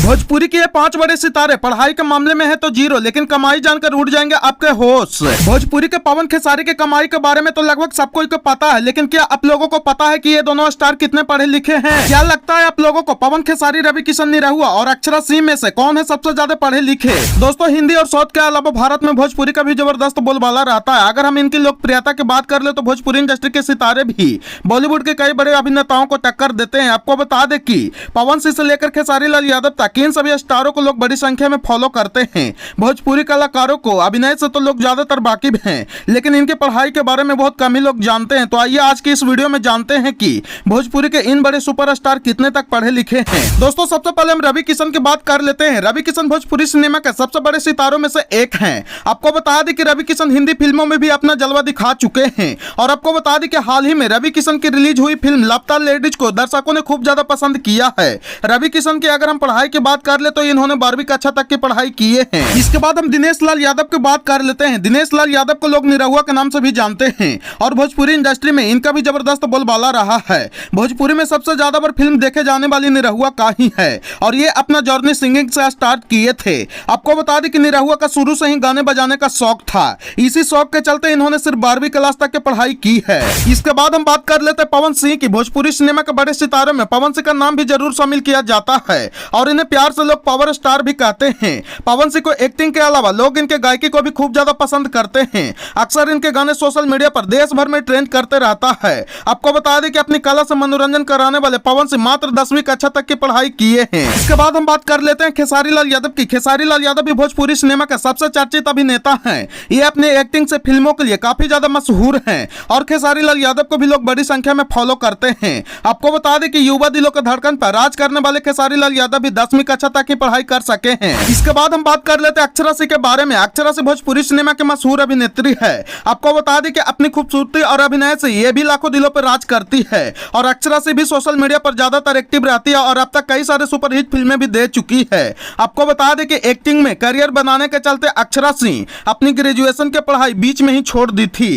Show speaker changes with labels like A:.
A: भोजपुरी के ये 5 बड़े सितारे पढ़ाई के मामले में है तो जीरो, लेकिन कमाई जानकर उड़ जाएंगे आपके होश। भोजपुरी के पवन खेसारी के कमाई के बारे में तो लगभग सबको को पता है, लेकिन क्या आप लोगों को पता है कि ये दोनों स्टार कितने पढ़े लिखे हैं? क्या लगता है आप लोगों को पवन खेसारी, रवि किशन निरहुआ और अक्षरा सिंह में से कौन है सबसे ज्यादा पढ़े लिखे? दोस्तों, हिंदी और साउथ के अलावा भारत में भोजपुरी का भी जबरदस्त बोलबाला रहता है। अगर हम इनकी लोकप्रियता की बात कर ले तो भोजपुरी इंडस्ट्री के सितारे भी बॉलीवुड के कई बड़े अभिनेताओं को टक्कर देते हैं। आपको बता दें कि पवन सिंह से लेकर खेसारी लाल यादव तक इन सभी स्टारों को लोग बड़ी संख्या में फॉलो करते हैं। भोजपुरी कलाकारों को अभिनय से तो लोग ज्यादातर वाकिफ हैं, लेकिन इनके पढ़ाई के बारे में बहुत कम ही लोग जानते हैं। तो आइए आज की इस वीडियो में जानते हैं कि भोजपुरी के इन बड़े सुपरस्टार कितने तक पढ़े लिखे हैं। दोस्तों, सबसे पहले हम रवि किशन की बात कर लेते हैं। रवि किशन भोजपुरी सिनेमा के सबसे बड़े सितारों में से एक हैं। आपको बता दें कि रवि किशन हिंदी फिल्मों में भी अपना जलवा दिखा चुके हैं और आपको बता दें कि हाल ही में रवि किशन की रिलीज हुई फिल्म लवता लेडीज को दर्शकों ने खूब ज्यादा पसंद किया है। रवि किशन की अगर हम पढ़ाई की बात कर ले तो इन्होंने 12वीं कक्षा तक की पढ़ाई किए हैं। इसके बाद हम दिनेश लाल यादव की बात कर लेते हैं। दिनेश लाल यादव को लोग निरहुआ के नाम से भी जानते हैं और भोजपुरी इंडस्ट्री में इनका भी जबरदस्त बोलबाला रहा है। भोजपुरी में सबसे ज्यादा बार फिल्म देखे जाने वाली निरहुआ का ही है और ये अपना जर्नी सिंगिंग से स्टार्ट किए थे। आपको बता दें कि निरहुआ का शुरू से ही गाने बजाने का शौक था। इसी शौक के चलते इन्होंने सिर्फ 12वीं क्लास तक की पढ़ाई की है। इसके बाद हम बात कर लेते हैं पवन सिंह की। भोजपुरी सिनेमा के बड़े सितारों में पवन सिंह का नाम भी जरूर शामिल किया जाता है और इन्हें प्यार से लोग पावर स्टार भी कहते हैं। पवन सिंह को एक्टिंग के अलावा लोग इनके गायकी को भी खूब ज्यादा पसंद करते हैं। अक्सर इनके गाने सोशल मीडिया पर देश भर में ट्रेंड करते रहता है। आपको बता दें कि अपनी कला से मनोरंजन कराने वाले पवन सिंह मात्र 10वीं कक्षा तक की पढ़ाई किए हैं। इसके बाद हम बात कर लेते हैं खेसारी लाल यादव की। खेसारी लाल यादव भी भोजपुरी सिनेमा के सबसे चर्चित अभिनेता हैं। ये अपने एक्टिंग से फिल्मों के लिए काफी ज्यादा मशहूर हैं और खेसारी लाल यादव को भी लोग बड़ी संख्या में फॉलो करते हैं। आपको बता दें कि युवा दिलों के धड़कन पर राज करने वाले खेसारी लाल यादव भी 10वीं कक्षा तक की पढ़ाई कर सके हैं। इसके बाद हम बात कर लेते हैं अक्षरा सिंह के बारे में। अक्षरा सिंह भोजपुरी सिनेमा के मशहूर अभिनेत्री है। आपको बता दें कि अपनी खूबसूरती और अभिनय से ये भी लाखों दिलों पर राज करती है और अक्षरा सिंह भी सोशल मीडिया पर ज्यादातर एक्टिव रहती है और अब तक कई सारे सुपरहिट फिल्में भी दे चुकी है। आपको बता दें कि एक्टिंग में करियर बनाने के चलते अक्षरा सिंह अपनी ग्रेजुएशन की पढ़ाई बीच में ही छोड़ दी थी।